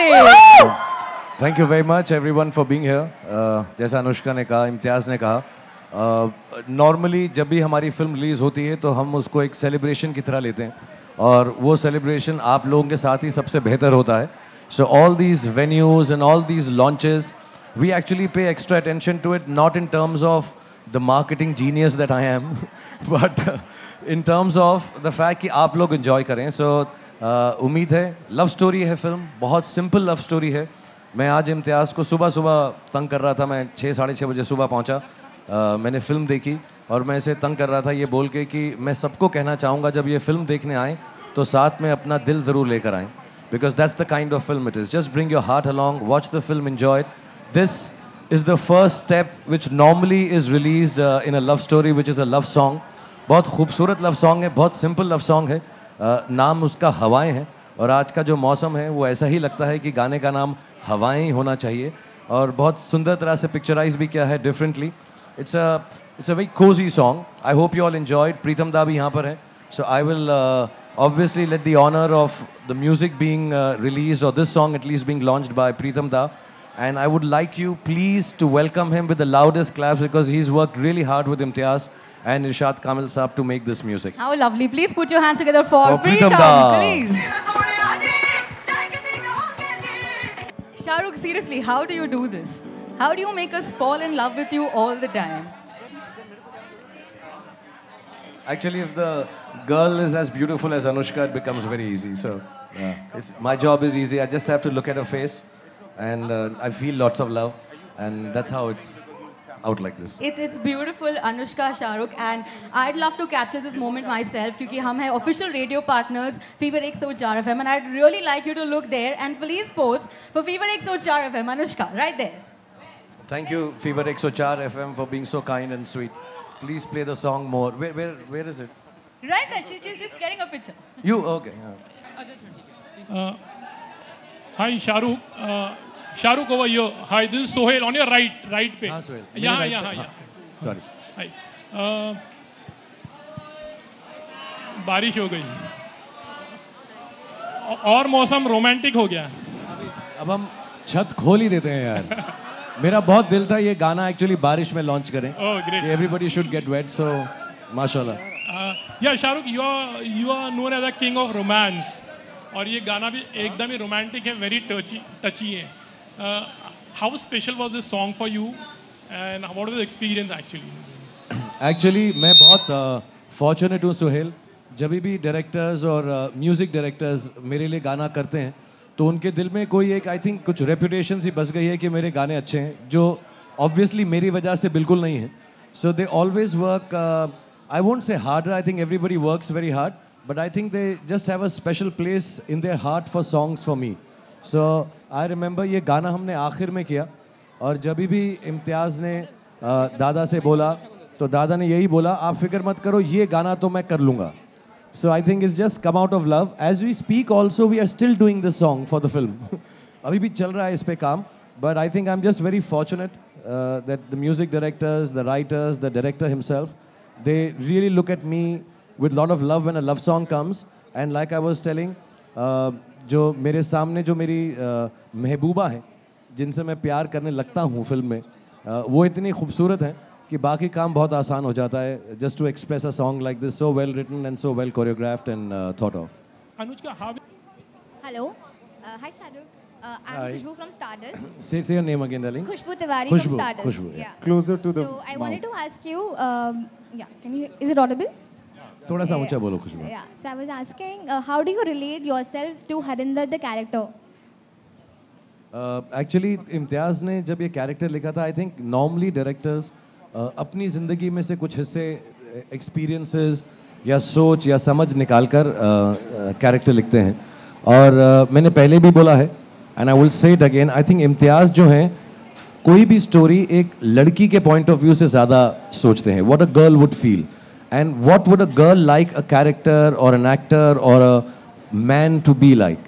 everybody. Thank you very much everyone for being here. जैसा अनुष्का ने कहा, इम्तियाज़ ने कहा, नॉर्मली जब भी हमारी फिल्म रिलीज़ होती है तो हम उसको एक सेलिब्रेशन की तरह लेते हैं और वो सेलिब्रेशन आप लोगों के साथ ही सबसे बेहतर होता है. So all these venues and all these launches, we actually pay extra attention to it, not in terms of the marketing genius that I am, but in terms of the fact कि आप लोग enjoy करें. So उम्मीद है, love story है film, बहुत simple love story है. मैं आज इम्तियाज़ को सुबह सुबह तंग कर रहा था, मैं 6-6:30 बजे सुबह पहुंचा. मैंने फिल्म देखी और मैं इसे तंग कर रहा था ये बोल के कि मैं सबको कहना चाहूँगा जब ये फिल्म देखने आएँ तो साथ में अपना दिल ज़रूर लेकर आएँ, because that's the kind of film it is. Just bring your heart along, watch the film, enjoy it. This is the first step which normally is released in a love story, which is a love song. बहुत खूबसूरत love song है, बहुत simple love song है. नाम उसका हवाएं है और आज का जो मौसम है वो ऐसा ही लगता है कि गाने का नाम हवाएं ही होना चाहिए और बहुत सुंदर तरह से पिक्चराइज भी किया है differently. It's a very cosy song. I hope you all enjoyed. Pritam da भी यहाँ पर है, so I will obviously let the honor of the music being released, or this song at least being launched by Preetham Da, and I would like you please to welcome him with the loudest claps because he's worked really hard with Imtiaz and Irshad Kamil Saab to make this music. How lovely. Please put your hands together for Preetham Da. Da. Please. Shahrukh, seriously, how do you do this? How do you make us fall in love with you all the time? Actually, if the girl is as beautiful as Anushka, it becomes very easy. So, my job is easy. I just have to look at her face, and I feel lots of love, and that's how it's out like this. It's beautiful, Anushka, Shahrukh, and I'd love to capture this moment myself because we are official radio partners, Fever 104 FM, and I'd really like you to look there and please post for Fever 104 FM, Anushka, right there. Thank you, Fever 104 FM, for being so kind and sweet. Please play the song more. Where is it? Right there. She's just getting a picture. You okay? Hi, Shahrukh. Shahrukh over here. Hi, this is Sohail on your right पे. हाँ, Sohail. Yeah. Sorry. Hi. बारिश हो गई और मौसम romantic हो गया. अब हम छत खोल ही देते हैं यार. मेरा बहुत दिल था ये गाना एक्चुअली बारिश में लॉन्च करें. Oh, great. Everybody should get wet, so माशाल्लाह. Yeah, Shahrukh, you are known as a king of romance. और ये गाना भी एकदम ही रोमांटिक है, very touchy है. How special was this song for you, and what was the experience actually? Actually मैं बहुत fortunate हूँ सुहेल. जब भी डायरेक्टर्स और म्यूजिक डायरेक्टर्स मेरे लिए गाना करते हैं तो उनके दिल में कोई एक आई थिंक कुछ रेपुटेशन सी बस गई है कि मेरे गाने अच्छे हैं, जो ऑब्वियसली मेरी वजह से बिल्कुल नहीं है. So they always work, I won't say harder, I think everybody works very hard, but I think they just have a special place in their heart for songs for me. So I remember ये गाना हमने आखिर में किया और जब भी इम्तियाज़ ने दादा से बोला तो दादा ने यही बोला, आप फिक्र मत करो, ये गाना तो मैं कर लूँगा. So I think it's just come out of love. As we speak also, we are still doing this song for the film. अभी भी चल रहा है इस पे काम. But I think I'm just very fortunate that the music directors, the writers, the director himself, they really look at me with a lot of love when a love song comes. And like I was telling, जो मेरे सामने जो मेरी महबूबा हैं, जिनसे मैं प्यार करने लगता हूँ फिल्म में, वो इतनी खूबसूरत हैं कि बाकी काम बहुत आसान हो जाता है. Just to express a song like this, so well written and so well choreographed and thought of. Anushka, how? Hello. Hi, Shahrukh. I'm Hi. Khushbu from Stardust. Say your name again, darling. Khushbu Tiwari Khushbu, from Stardust. Khushbu, yeah. Closer to the So I mouth. wanted to ask you, is it audible? थोड़ा सा ऊंचा बोलो खुशबू. Yeah. So I was asking, how do you relate yourself to Harinder the character? Actually, इम्तियाज़ ने जब ये character लिखा था, I think normally directors अपनी ज़िंदगी में से कुछ हिस्से एक्सपीरियंसेस या सोच या समझ निकाल कर कैरेक्टर लिखते हैं. और मैंने पहले भी बोला है and I will say it again, I think Imtiaz जो हैं कोई भी स्टोरी एक लड़की के पॉइंट ऑफ व्यू से ज़्यादा सोचते हैं. What a girl would feel and what would a girl like a character or an actor or a man to be like.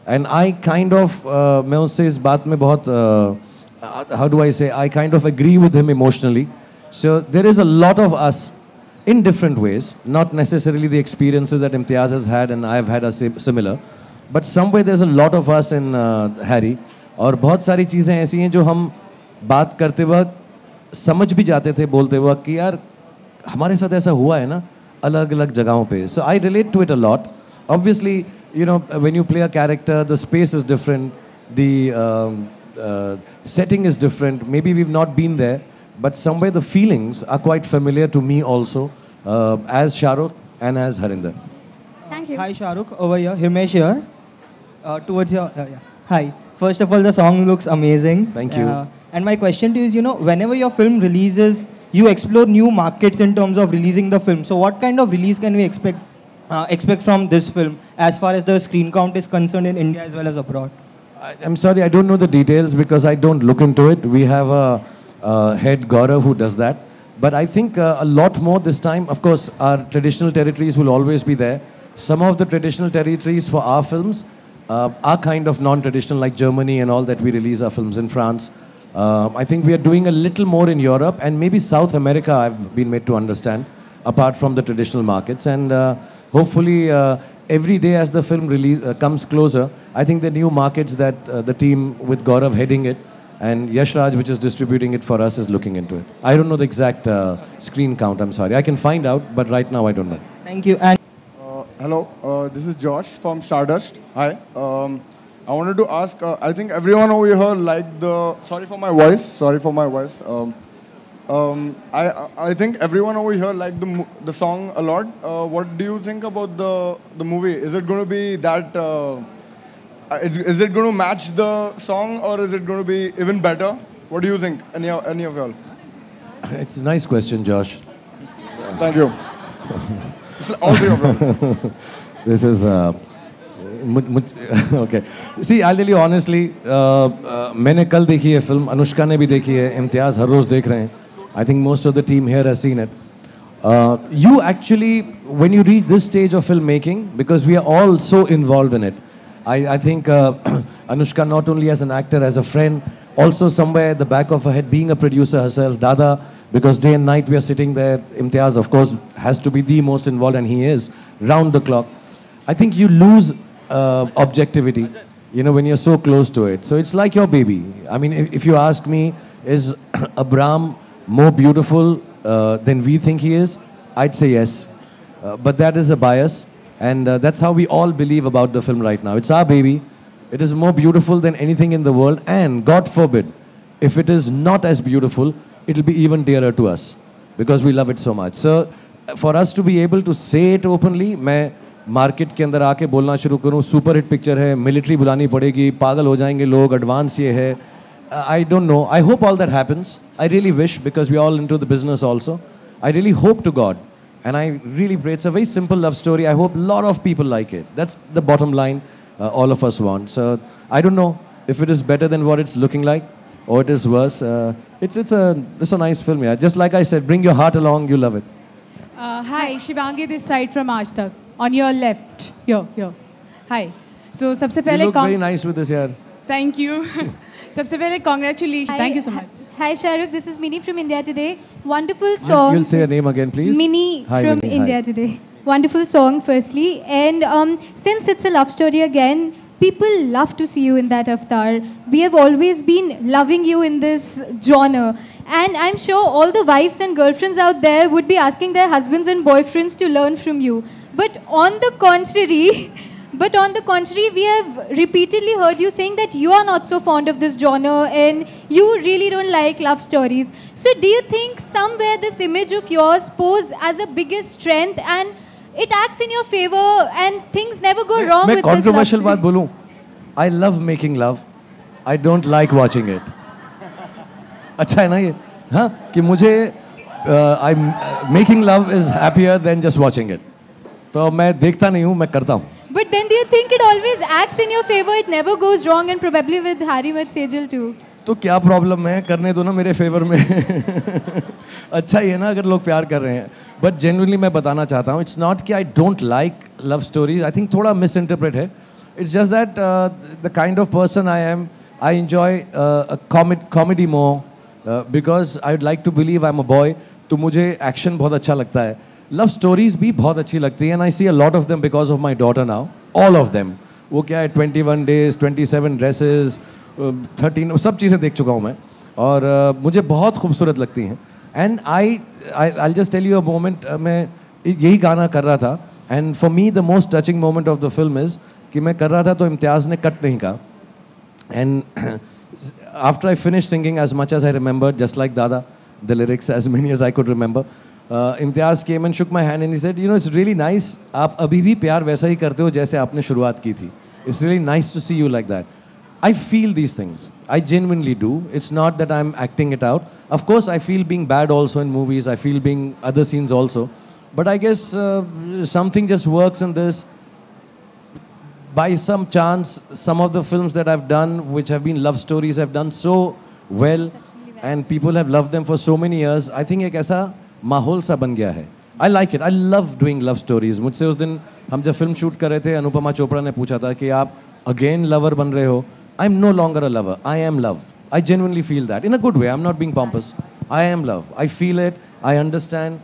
And I kind of मैं उससे इस बात में बहुत how do I say, I kind of agree with him emotionally. So there is a lot of us in different ways, not necessarily the experiences that Imtiaz has had and I have had a similar, but somewhere there's a lot of us in Harry. और बहुत सारी चीज़ें ऐसी हैं जो हम बात करते वक्त समझ भी जाते थे बोलते वक्त कि यार हमारे साथ ऐसा हुआ है ना अलग अलग जगहों पे. So I relate to it a lot. Obviously, you know, when you play a character, the space is different, the setting is different. Maybe we've not been there, but somewhere the feelings are quite familiar to me also, as Shahrukh and as Harinder. Thank you. Hi Shahrukh, over here. Himesh here. Towards your yeah. Hi. First of all, the song looks amazing. Thank you. And my question to you is, you know, whenever your film releases, you explore new markets in terms of releasing the film. So, what kind of release can we expect from this film, as far as the screen count is concerned in India as well as abroad? I'm sorry, I don't know the details because I don't look into it. We have a head Gaurav who does that. But I think a lot more this time. Of course, our traditional territories will always be there. Some of the traditional territories for our films are kind of non-traditional, like Germany and all that we release our films in France. I think we are doing a little more in Europe and maybe South America, I've been made to understand, apart from the traditional markets. And hopefully every day as the film release comes closer, I think the new markets that the team with Gaurav heading it and Yash Raj, which is distributing it for us, is looking into it. I don't know the exact screen count, I'm sorry. I can find out, but right now I don't know. Thank you. And hello, this is Josh from Stardust. Hi. I wanted to ask, I think everyone over here liked the... Sorry for my voice. I think everyone over here liked the song a lot. What do you think about the movie? Is it going to be that... is it going to match the song or is it going to be even better? What do you think, any of y'all? It's a nice question, Josh. Thank you. All three of them. This is... okay. See, I'll tell you honestly, मैंने कल देखी है film, Anushka ने भी देखी है, इम्तियाज़ हर रोज़ देख रहे हैं. I think most of the team here has seen it. You actually, when you reach this stage of filmmaking, because we are all so involved in it, I think Anushka not only as an actor, as a friend, also somewhere at the back of her head, being a producer herself, Dada, because day and night we are sitting there. Imtiaz, of course, has to be the most involved, and he is, round the clock. I think you lose objectivity, you know, when you're so close to it. So it's like your baby. I mean, if you ask me, is Abram more beautiful than we think he is? I'd say yes. But that is a bias. And that's how we all believe about the film right now. It's our baby. It is more beautiful than anything in the world. And God forbid, if it is not as beautiful, it'll be even dearer to us because we love it so much. So for us to be able to say it openly, मैं market के अंदर आके बोलना शुरू करूँ, super hit picture है, military बुलानी पड़ेगी, पागल हो जाएंगे लोग, एडवांस ये है. I don't know. I hope all that happens. I really wish, because we're all into the business also. I really hope to God. And I really pray. It's a very simple love story. I hope a lot of people like it. That's the bottom line all of us want. So I don't know if it is better than what it's looking like or it is worse. It's a nice film, yeah. Just like I said, bring your heart along, you love it. Hi, Shivangi this side from Aaj Tak. On your left. Here. Hi. So, सबसे पहले... You look very nice with this, yaar. Thank you. सबसे पहले congratulations. Thank you so much. Hi Shahrukh, this is Mini from India Today. Wonderful song. You'll say your name again, please. Mini hi, from Mini. India Hi. Today. Wonderful song, firstly. And since it's a love story again, people love to see you in that avatar. We have always been loving you in this genre. And I'm sure all the wives and girlfriends out there would be asking their husbands and boyfriends to learn from you. But on the contrary, we have repeatedly heard you saying that you are not so fond of this genre and you really don't like love stories. So do you think somewhere this image of yours pose as a biggest strength and it acts in your favor and things never go wrong with this love story? मैं controversial बात बोलूं. I love making love. I don't like watching it. अच्छा है ना ये? हाँ? कि मुझे making love is happier than just watching it. तो मैं देखता नहीं हूँ, मैं करता हूँ. But then do you think it always acts in your favor? It never goes wrong, and probably with Harry Met Sejal too. तो क्या प्रॉब्लम है? करने दो ना मेरे फेवर में. अच्छा ही है ना अगर लोग प्यार कर रहे हैं. But genuinely मैं बताना चाहता हूँ, it's not कि I don't like love stories. I think थोड़ा misinterpret है. It's just that the kind of person I am, I enjoy a comedy more because I would like to believe I'm a boy. तो मुझे action बहुत अच्छा लगता है. Love stories भी बहुत अच्छी लगती है, and I see a lot of them because of my daughter now. All of them. वो क्या है 21 days, 27 dresses, 13, सब चीज़ें देख चुका हूँ मैं और मुझे बहुत खूबसूरत लगती हैं. And I'll just tell you a moment, मैं यही गाना कर रहा था and for me the most touching moment of the film is कि मैं कर रहा था तो इम्तियाज़ ने कट नहीं कहा. And after I finished singing as much as I remembered, just like Dada, the lyrics as many as I could remember, Imtiaz came and shook my hand and he said, you know, it's really nice. आप अभी भी प्यार वैसा ही करते हो जैसे आपने शुरुआत की थी. It's really nice to see you like that. I feel these things. I genuinely do. It's not that I'm acting it out. Of course, I feel being bad also in movies. I feel being other scenes also. But I guess something just works in this. By some chance, some of the films that I've done, which have been love stories, have done so well, and people have loved them for so many years. I think एक ऐसा माहौल सा बन गया है. I like it. I love doing love stories. मुझसे उस दिन हम जब फिल्म शूट कर रहे थे, अनुपमा चोपड़ा ने पूछा था कि आप again lover बन रहे हो. I'm no longer a lover. I am love. I genuinely feel that in a good way. I'm not being pompous. I am love. I feel it. I understand.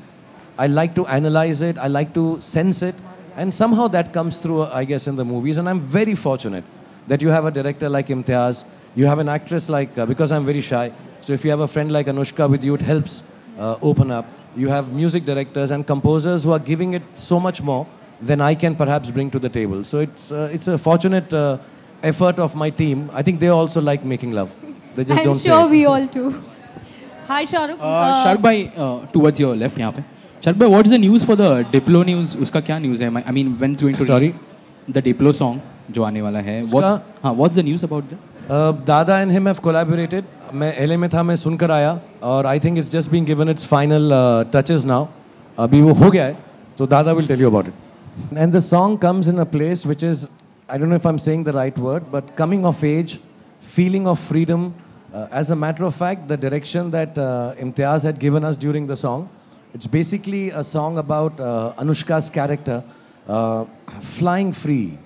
I like to analyze it. I like to sense it. And somehow that comes through, I guess, in the movies. And I'm very fortunate that you have a director like Imtiaz. You have an actress like, because I'm very shy. So if you have a friend like Anushka with you, it helps open up. You have music directors and composers who are giving it so much more than I can perhaps bring to the table. So it's a fortunate effort of my team. I think they also like making love. They just don't say it. I'm sure we all do. Hi, Shahrukh. Shahrukh bhai, towards your left यहाँ पे. Shahrukh bhai, what's the news for the Diplo news? उसका क्या news है? I mean, when's going to Sorry? The Diplo song जो आने वाला है. What's the news about that? Dada and him have collaborated. मैं LA में था, मैं सुनकर आया और I think it's just been given its final touches now. अभी वो हो गया है, so Dada will tell you about it. And the song comes in a place which is, I don't know if I'm saying the right word, but coming of age, feeling of freedom. As a matter of fact, the direction that Imtiaz had given us during the song, it's basically a song about Anushka's character flying free,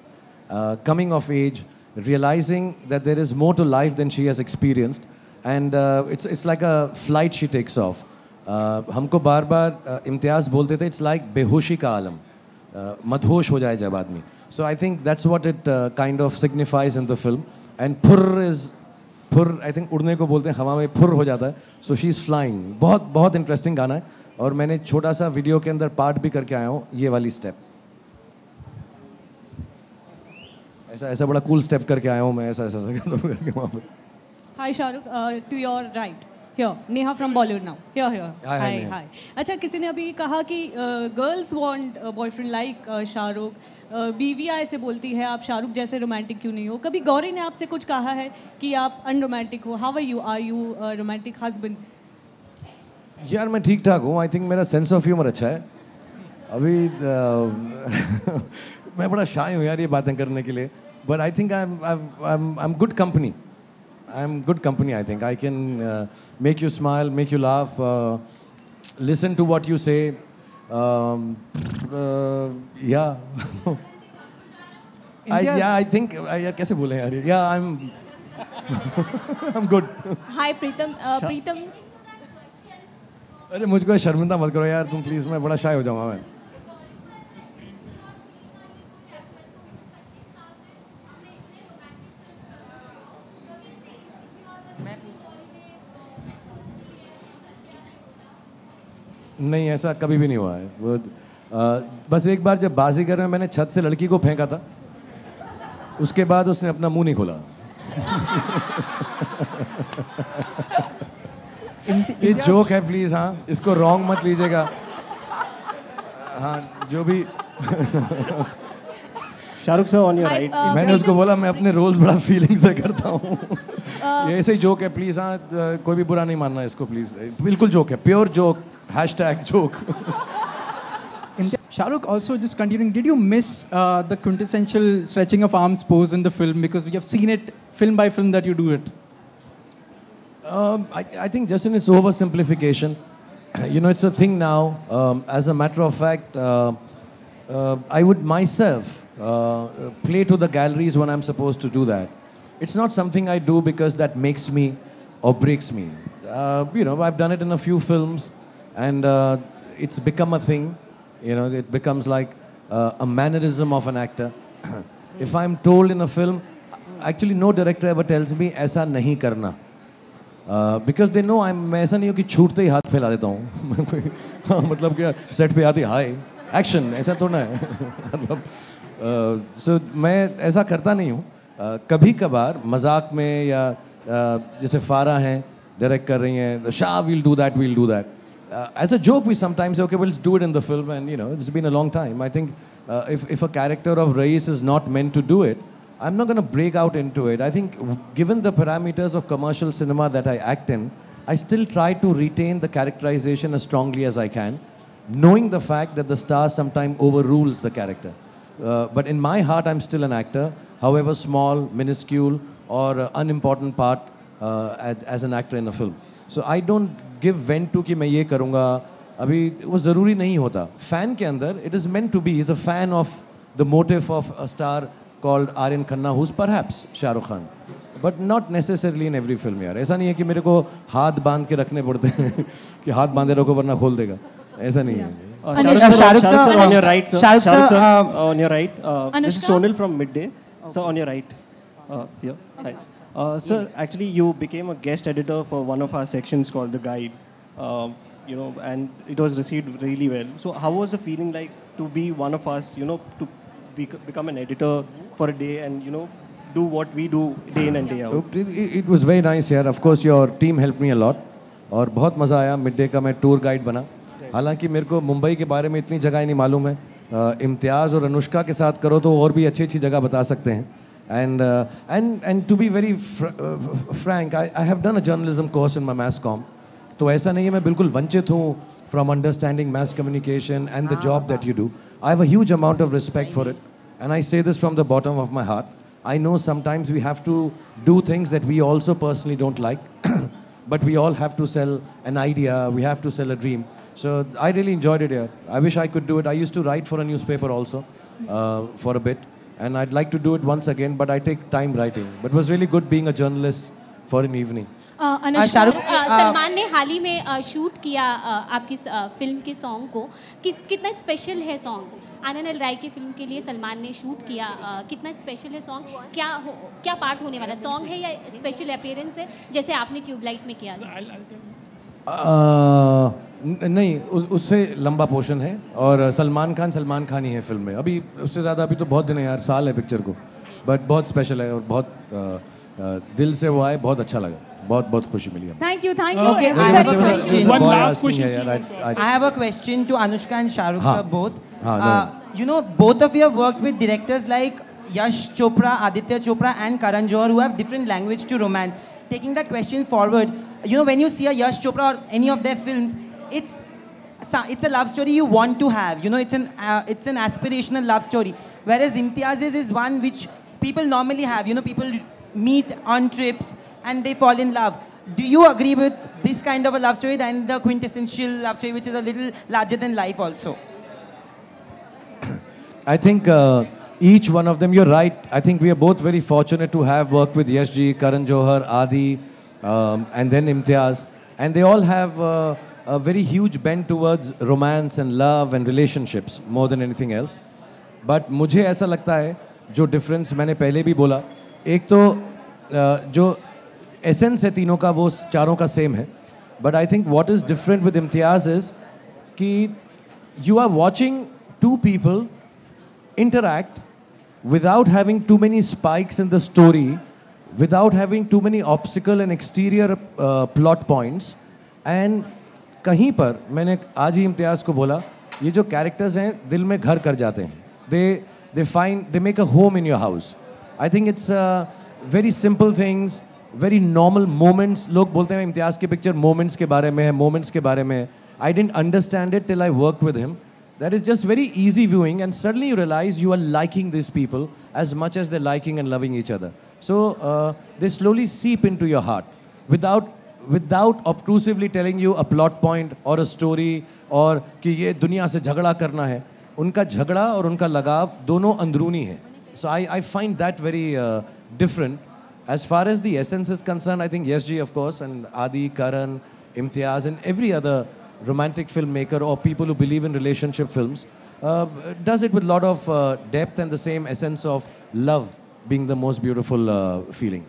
coming of age, realizing that there is more to life than she has experienced. And it's like a flight she takes off. हमको बार बार इम्तियाज़ बोलते थे, it's like बेहोशी का आलम, मदहोश हो जाए जब आदमी. So I think that's what it kind of signifies in the film. And phur is, phur I think उड़ने को बोलते हैं, हवा में phur हो जाता है. So she's flying. बहुत बहुत interesting गाना है. और मैंने छोटा सा वीडियो के अंदर पार्ट भी करके आया हूँ, ये वाली स्टेप. ऐसा बड़ा कूल स्टेप करके आया हूँ मैं, ऐसा करके वहाँ पे. Hi, Shahrukh. To your right. Here, Neha from Bollywood now. Here. Hi. अच्छा, किसी ने अभी कहा कि girls want a boyfriend like Shahrukh. बीवियाँ ऐसे बोलती है, आप शाहरुख जैसे रोमांटिक क्यों नहीं हो? कभी गौरी ने आपसे कुछ कहा है कि आप अनरोमांटिक हो? How are you? Are you a romantic husband? यार मैं ठीक ठाक हूँ. आई थिंक मेरा सेंस ऑफ ह्यूमर अच्छा है. अभी मैं बड़ा शाय हूँ यार ये बातें करने के लिए. But I think I am good company. I'm good company, I think. I can make you smile, make you laugh, listen to what you say. Yeah. I think, कैसे बोले यार? Yeah, I'm good. Hi, Preetam. अरे मुझको शर्मिंदा मत करो यार तुम प्लीज. मैं बड़ा शाय हो जाऊँगा मैं. नहीं ऐसा कभी भी नहीं हुआ है. वो बस एक बार जब बाजीगर में मैंने छत से लड़की को फेंका था, उसके बाद उसने अपना मुंह नहीं खोला. ये जोक है प्लीज. हाँ, इसको रॉन्ग मत लीजिएगा. हाँ, जो भी. Shahrukh sir on your right. मैंने उसको बोला मैं अपने रोल्स बड़ा फीलिंग से करता हूँ. ये ऐसे ही जोक है प्लीज. हाँ, कोई भी बुरा नहीं मानना इसको प्लीज. बिल्कुल जोक है, pure joke. #joke. Shahrukh, also just continuing, did you miss the quintessential stretching of arms pose in the film? Because we have seen it film by film that you do it. I think just in its oversimplification. You know, it's a thing now. As a matter of fact, I would myself play to the galleries when I'm supposed to do that. It's not something I do because that makes me or breaks me. You know, I've done it in a few films. And it's become a thing, you know, it becomes like a mannerism of an actor. If I'm told in a film, actually no director ever tells me ऐसा नहीं करना. Because they know मैं ऐसा नहीं हूँ कि छूटते ही हाथ फैला देता हूँ. मतलब क्या सेट पे आती हाय एक्शन ऐसा तो ना है. मतलब so मैं ऐसा करता नहीं हूँ. कभी कभार मजाक में या जैसे फारा हैं डायरेक्ट कर रही हैं, Shah we'll do that. As a joke, we sometimes say, okay, we'll do it in the film, and you know, it's been a long time. I think if a character of Rais is not meant to do it, I'm not going to break out into it. I think, given the parameters of commercial cinema that I act in, I still try to retain the characterization as strongly as I can, knowing the fact that the star sometimes overrules the character. But in my heart, I'm still an actor, however small, minuscule, or unimportant part as an actor in a film. So I don't give vent to कि मैं ये करूँगा. अभी वो ज़रूरी नहीं होता. Fan के अंदर it is meant to be. He's a fan of the motive of a star called Aryan Khanna, who's perhaps Shah Rukh Khan, but not necessarily in every film यार. ऐसा नहीं है कि मेरे को हाथ बांध के रखने पड़ते हैं कि हाथ बांधे रखो वरना खोल देगा. ऐसा नहीं है. Shahrukh sir, on your right, sir. Shahrukh sir, on your right. This is Sonal from Midday. So on your right. Here. Hi. Sir, actually you became a guest editor for one of our sections called The Guide. You know, and it was received really well. So how was the feeling like to be one of us, you know, to become an editor for a day and, you know, do what we do day in and day out? It was very nice here. Of course, your team helped me a lot. और बहुत मज़ा आया. Mid-day का मैं tour guide बना. हालांकि मेरे को मुंबई के बारे में इतनी जगह ही नहीं मालूम है. इम्तियाज़ और अनुष्का के साथ करो तो और भी अच्छी जगह बता सकते हैं. And to be very frank, I have done a journalism course in my mass comm. तो ऐसा नहीं है मैं बिल्कुल वंचित हूँ from understanding mass communication and the job that you do. I have a huge amount of respect for it, and I say this from the bottom of my heart. I know sometimes we have to do things that we also personally don't like, but we all have to sell an idea, we have to sell a dream. So I really enjoyed it here. I wish I could do it. I used to write for a newspaper also for a bit, and I'd like to do it once again, but I take time writing. But it was really good being a journalist for an evening. Salman ने हाल ही में shoot किया आपकी film के song को. कितना special है song? आनंद L राय की film के लिए सलमान ने शूट किया. कितना स्पेशल है सॉन्ग? क्या पार्ट होने वाला सॉन्ग है या स्पेशल अपीयरेंस है जैसे आपने ट्यूबलाइट में किया था? नहीं, उससे लंबा पोर्शन है और सलमान खान ही है फिल्म में. अभी उससे ज़्यादा अभी तो बहुत दिन है यार, साल है पिक्चर को, बट बहुत स्पेशल है और बहुत दिल से वो आए. बहुत अच्छा लगा, बहुत खुशी मिली. Thank you. Okay, I have a question. One last question. I have a question to Anushka and Shah Rukh sir both. You know, both of you have worked with directors like Yash Chopra, Aditya Chopra, and Karan Johar, who have different language to romance. Taking that question forward, you know, when you see a Yash Chopra or any of their films, it's a love story you want to have. You know, it's an aspirational love story. Whereas Imtiaz's is one which people normally have. You know, people meet on trips and they fall in love. Do you agree with this kind of a love story than the quintessential love story, which is a little larger than life also? I think each one of them, you're right. I think we are both very fortunate to have worked with Yash ji, Karan Johar, Adi, and then Imtiaz. And they all have a very huge bent towards romance and love and relationships more than anything else. But मुझे ऐसा लगता है जो difference मैंने पहले भी बोला, एक तो जो essence है तीनों का वो चारों का same है. But I think what is different with Imtiaz is कि you are watching two people interact without having too many spikes in the story, without having too many obstacle and exterior plot points. And कहीं पर मैंने आज ही इम्तियाज़ को बोला, ये जो characters हैं दिल में घर कर जाते हैं. They make a home in your house. I think it's very simple things, very normal moments. लोग बोलते हैं इम्तियाज़ की picture moments के बारे में है, moments के बारे में है. I didn't understand it till I worked with him. That is just very easy viewing, and suddenly you realize you are liking these people as much as they're liking and loving each other. So they slowly seep into your heart without obtrusively telling you a plot point or a story or कि ये दुनिया से झगड़ा करना है. उनका झगड़ा और उनका लगाव दोनों अंदरूनी है. So I find that very different. As far as the essence is concerned, I think Yash ji, of course, and Adi, Karan, Imtiaz, and every other romantic filmmaker or people who believe in relationship films does it with a lot of depth and the same essence of love being the most beautiful feeling.